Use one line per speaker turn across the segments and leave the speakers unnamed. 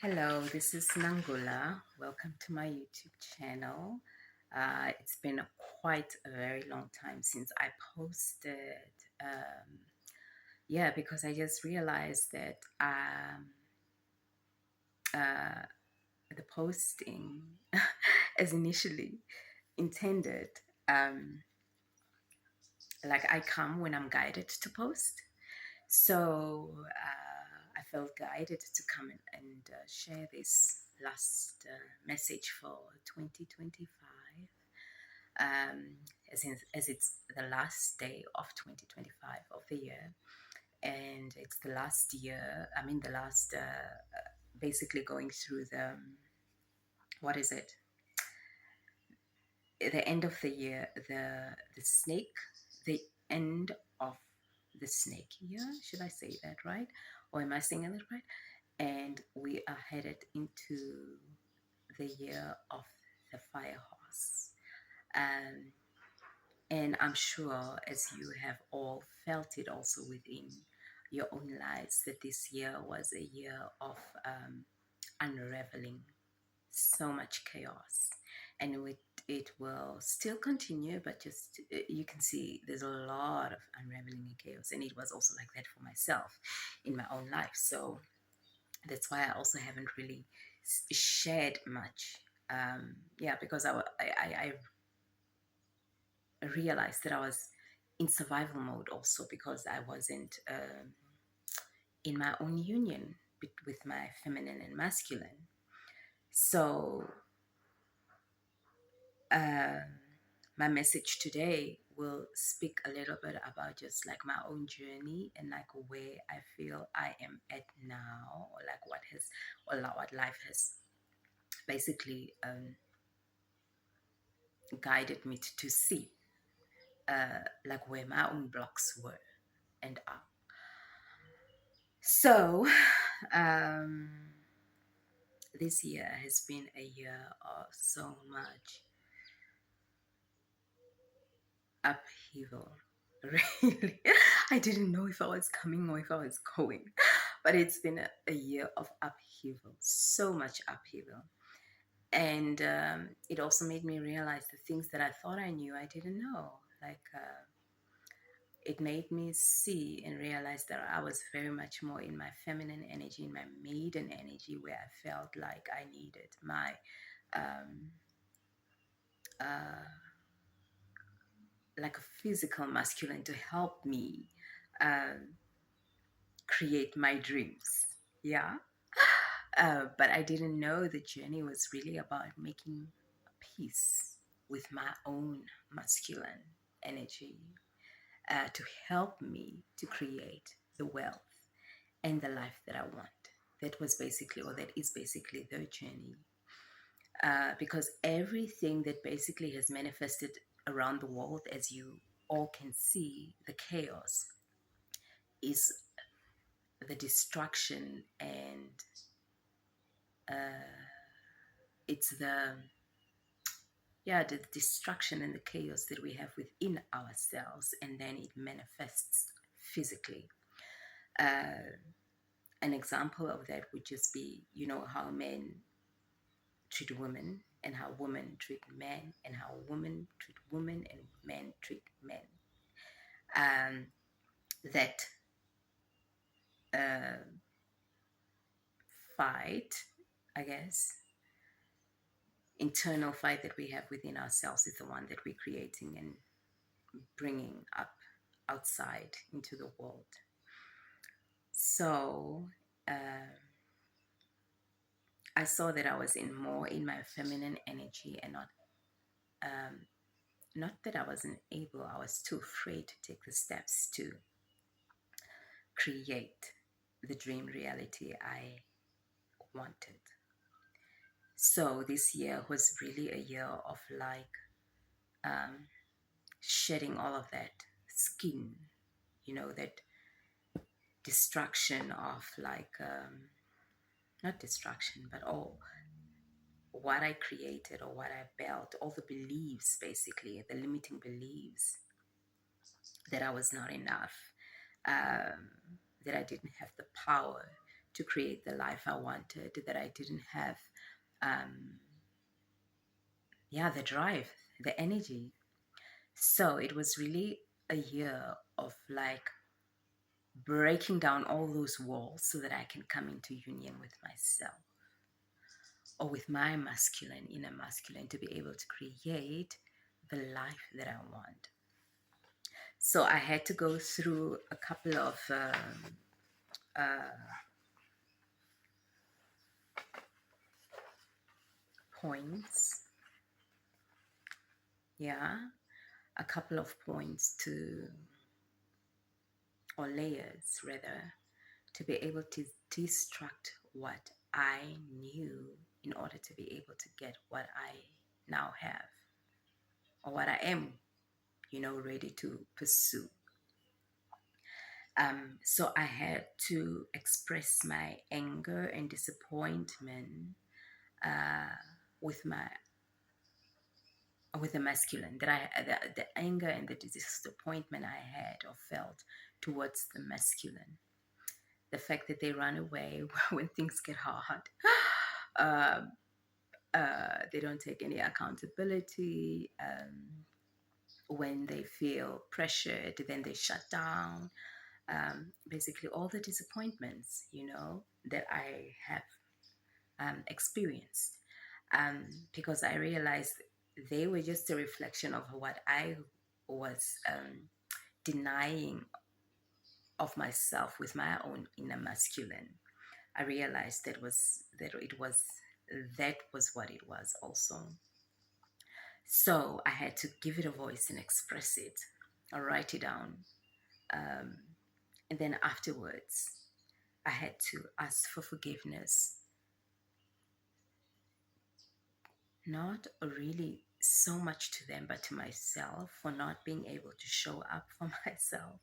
Hello, this is Nangula. Welcome to my YouTube channel. It's been quite a very long time since I posted. Because I just realized that uh, the posting, as initially intended, um, like I come when I'm guided to post. So I felt guided to come and share this last message for 2025, as it's the last day of 2025 of the year, and it's the last year. I mean, the last basically going through the what is it? The end of the year, the snake, the end of the snake year. Should I say that right, or am I saying it right? And we are headed into the year of the fire horse. Um, and I'm sure, as you have all felt it also within your own lives, that this year was a year of unraveling so much chaos. And it will still continue, but just you can see there's a lot of unraveling and chaos. And it was also like that for myself in my own life. So that's why I also haven't really shared much. Because I realized that I was in survival mode also because I wasn't in my own union with my feminine and masculine. So uh, my message today will speak a little bit about just like my own journey and like where I feel I am at now, or like what life has basically guided me to see, like where my own blocks were and are. So, um, this year has been a year of so much upheaval. Really, I didn't know if I was coming or if I was going, but it's been a year of upheaval, so much upheaval. And it also made me realize the things that I thought I knew, I didn't know. It made me see and realize that I was very much more in my feminine energy, in my maiden energy, where I felt like I needed my um, uh, like a physical masculine to help me um, create my dreams. Yeah. But I didn't know the journey was really about making peace with my own masculine energy, to help me to create the wealth and the life that I want. That was basically, or that is basically the journey. Because everything that basically has manifested around the world, as you all can see, the chaos is the destruction, and uh, it's the destruction and the chaos that we have within ourselves, and then it manifests physically. Uh, an example of that would just be, how men treat women, and how women treat men, and how women treat women, and men treat men. Um, that uh, fight, I guess, internal fight that we have within ourselves is the one that we're creating and bringing up outside into the world. So I saw that I was more in my feminine energy, and not that I wasn't able, I was too afraid to take the steps to create the dream reality I wanted. So this year was really a year of like shedding all of that skin, that destruction of like, not destruction, but all what I created or what I built, all the beliefs, basically, the limiting beliefs that I was not enough, that I didn't have the power to create the life I wanted, that I didn't have, um, yeah, the drive, the energy. So it was really a year of like breaking down all those walls so that I can come into union with myself or with my masculine, inner masculine, to be able to create the life that I want. So I had to go through a couple of points, yeah, a couple of points to, or layers rather, to be able to destruct what I knew in order to be able to get what I now have, or what I am, ready to pursue. So I had to express my anger and disappointment uh, with my with the masculine, that the anger and the disappointment I had or felt towards the masculine, the fact that they run away when things get hard. um, they don't take any accountability. When they feel pressured, then they shut down. Basically, all the disappointments, that I have experienced, because I realized they were just a reflection of what I was denying of myself with my own inner masculine. I realized that was what it was also. So I had to give it a voice and express it, or write it down. Um, and then afterwards, I had to ask for forgiveness, not really so much to them, but to myself, for not being able to show up for myself,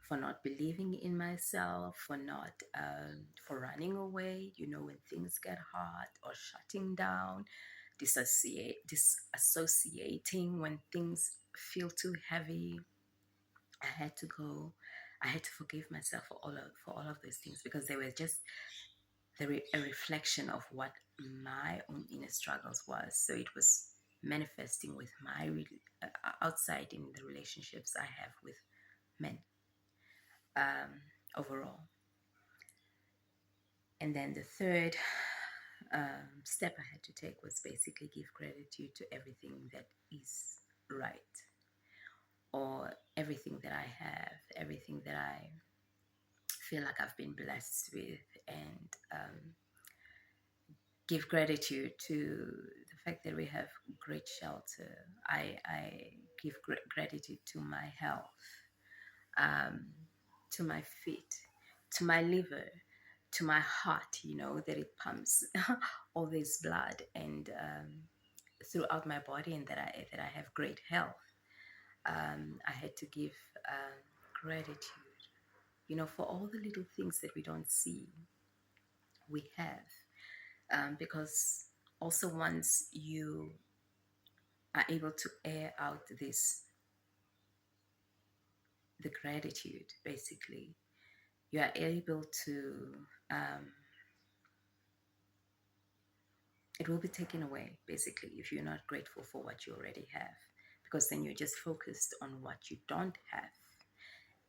for not believing in myself, for running away, when things get hard, or shutting down, disassociating when things feel too heavy. I had to go. I had to forgive myself for all of those things, because they were just a reflection of what my own inner struggles was. So it was manifesting with outside in the relationships I have with men, overall. And then the third step I had to take was basically give gratitude to everything that is right, or everything that I have, everything that I feel like I've been blessed with, and give gratitude to the fact that we have great shelter. I give gratitude to my health, um, to my feet, to my liver, to my heart, that it pumps all this blood, and throughout my body, and that I have great health. I had to give gratitude, for all the little things that we don't see we have, because also once you are able to air out the gratitude, basically, you are able to, it will be taken away, basically, if you're not grateful for what you already have, because then you're just focused on what you don't have,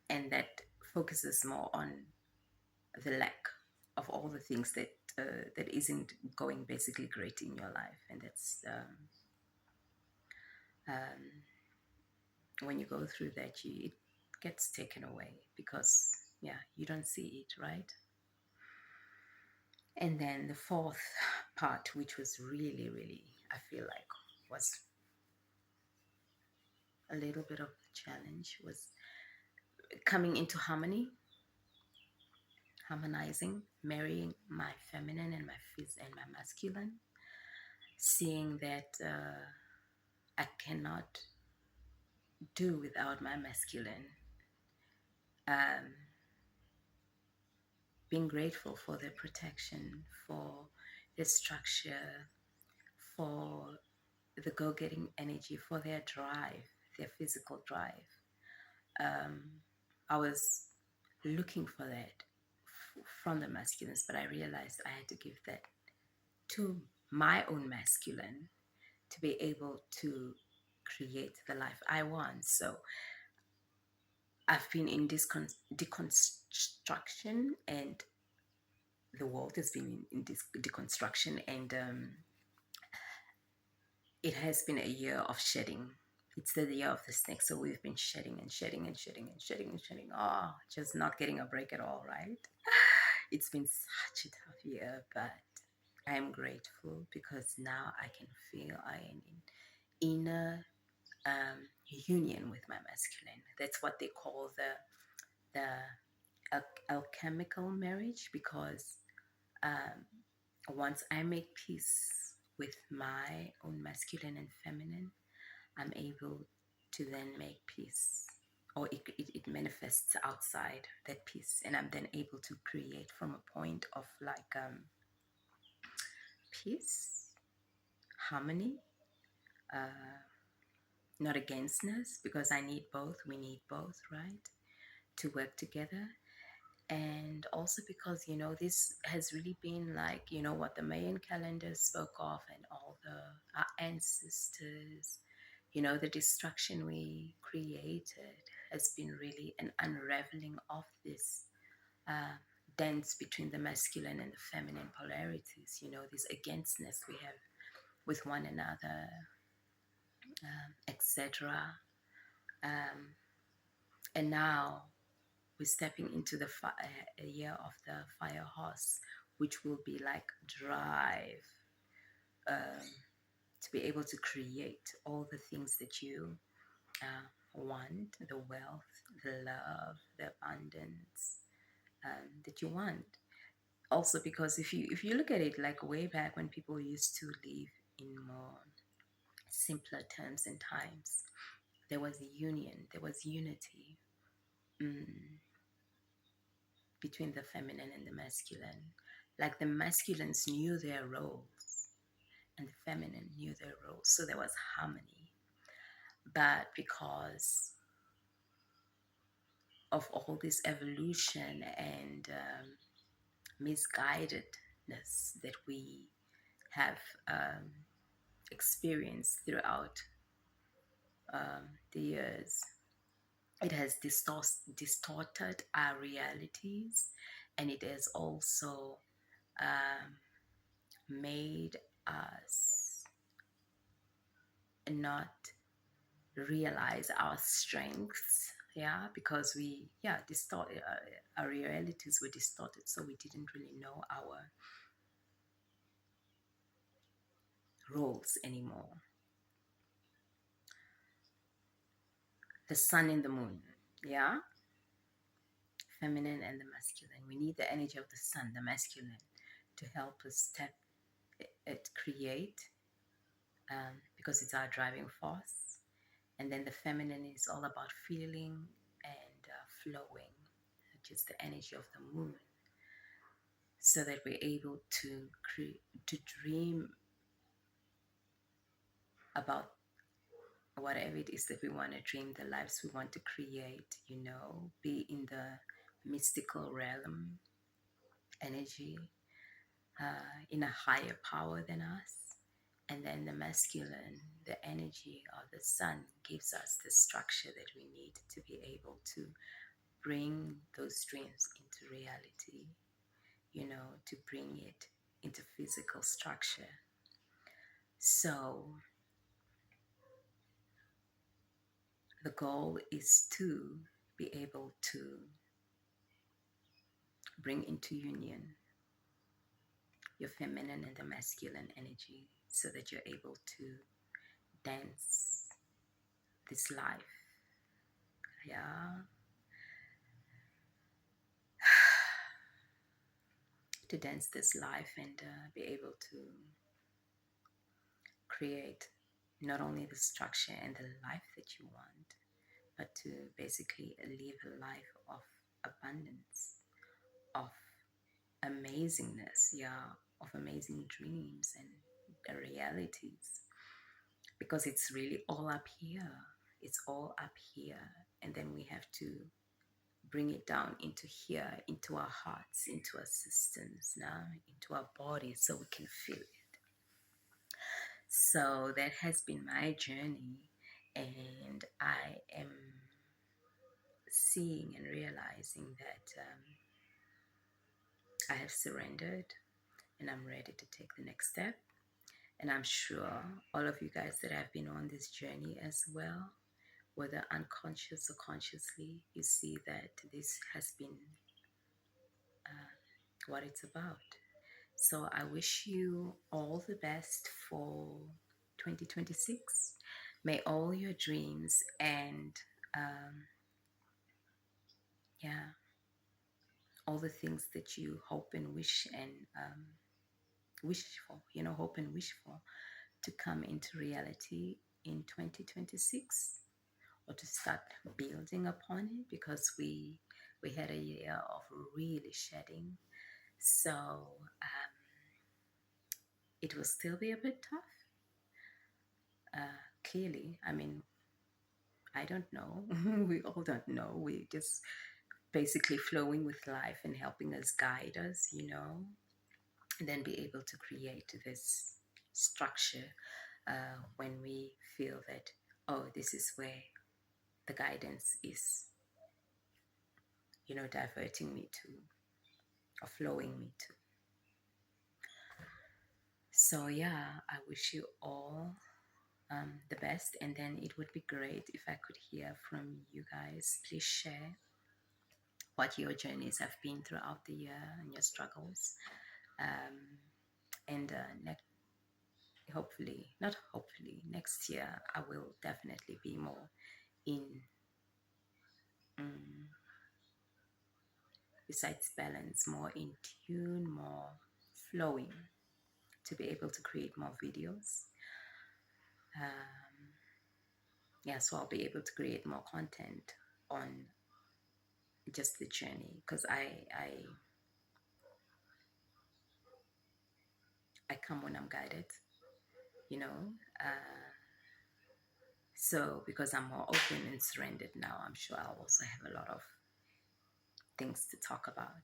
and that focuses more on the lack of all the things that isn't going basically great in your life. And that's when you go through that, it gets taken away, because you don't see it, right? And then the fourth part, which was really, really, I feel like, was a little bit of a challenge, was coming into harmonizing, marrying my feminine and my masculine, seeing that I cannot do without my masculine, um, being grateful for their protection, for their structure, for the go-getting energy, for their drive, their physical drive. I was looking for that from the masculines, but I realized I had to give that to my own masculine to be able to create the life I want. So I've been in this deconstruction, and the world has been in this deconstruction, and it has been a year of shedding. It's the year of the snake, so we've been shedding and shedding and shedding and shedding and shedding. Oh, just not getting a break at all, right? It's been such a tough year, but I am grateful because now I can feel I am in inner union with my masculine. That's what they call the alchemical marriage, because um, once I make peace with my own masculine and feminine, I'm able to then make peace, or it manifests outside that peace, and I'm then able to create from a point of like peace, harmony, uh, not againstness, because I need both, we need both, right, to work together. And also because, you know, this has really been like, you know, what the Mayan calendar spoke of, and all our ancestors, you know, the destruction we created has been really an unraveling of this uh, dance between the masculine and the feminine polarities, you know, this againstness we have with one another, etc. Um, and now we're stepping into the a year of the fire horse, which will be like drive, um, to be able to create all the things that you want, the wealth, the love, the abundance that you want. Also, because if you look at it, like way back when people used to live in more simpler terms and times, there was a union, there was unity, mm, between the feminine and the masculine. Like the masculines knew their roles and the feminine knew their roles. So there was harmony. But because of all this evolution and misguidedness that we have experienced throughout the years, it has distorted our realities, and it has also um, made us not realize our strengths. Yeah, because we, yeah, distort, our realities were distorted, so we didn't really know our roles anymore. The sun and the moon, yeah, feminine and the masculine. We need the energy of the sun, the masculine, to help us step it create, because it's our driving force. And then the feminine is all about feeling and flowing, which is the energy of the moon, so that we're able to to dream about whatever it is that we want to dream, the lives we want to create, you know, be in the mystical realm energy, in a higher power than us. And then the masculine, the energy of the sun, gives us the structure that we need to be able to bring those dreams into reality, you know, to bring it into physical structure. So the goal is to be able to bring into union your feminine and the masculine energy, so that you're able to dance this life. Yeah. To dance this life and be able to create not only the structure and the life that you want, but to basically live a life of abundance, of amazingness, yeah, of amazing dreams and the realities. Because it's really all up here. It's all up here. And then we have to bring it down into here, into our hearts, into our systems now, into our bodies, so we can feel it. So that has been my journey, and I am seeing and realizing that I have surrendered and I'm ready to take the next step. And I'm sure all of you guys that have been on this journey as well, whether unconscious or consciously, you see that this has been what it's about. So I wish you all the best for 2026. May all your dreams and yeah, all the things that you hope and wish and wish for, hope and wish for, to come into reality in 2026, or to start building upon it, because we had a year of really shedding. So it will still be a bit tough. Clearly, I mean, I don't know. We all don't know. We just basically flowing with life and helping us guide us, and then be able to create this structure when we feel that, oh, this is where the guidance is, diverting me to, or flowing me to. So yeah, I wish you all the best, and then it would be great if I could hear from you guys. Please share what your journeys have been throughout the year and your struggles. And hopefully, not hopefully, next year I will definitely be more in, besides balance, more in tune, more flowing, to be able to create more videos. Yeah, so I'll be able to create more content on just the journey, because I come when I'm guided, you know. So because I'm more open and surrendered now, I'm sure I'll also have a lot of things to talk about,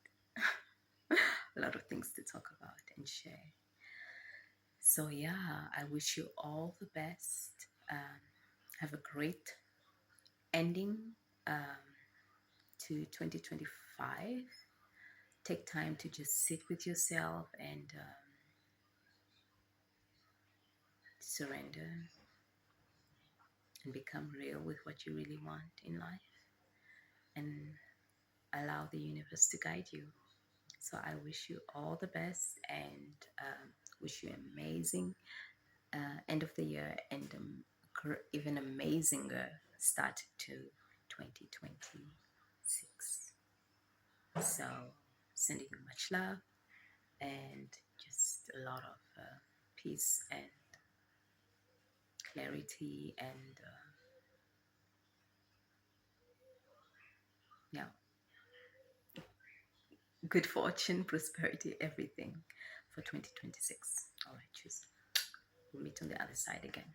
a lot of things to talk about and share. So yeah, I wish you all the best. Have a great ending to 2025. Take time to just sit with yourself and surrender and become real with what you really want in life, and allow the universe to guide you. So I wish you all the best, and wish you amazing end of the year, and even amazing start to 2026. So sending you much love and just a lot of peace and clarity and yeah, good fortune, prosperity, everything for 2026. All right, choose. We'll meet on the other side again.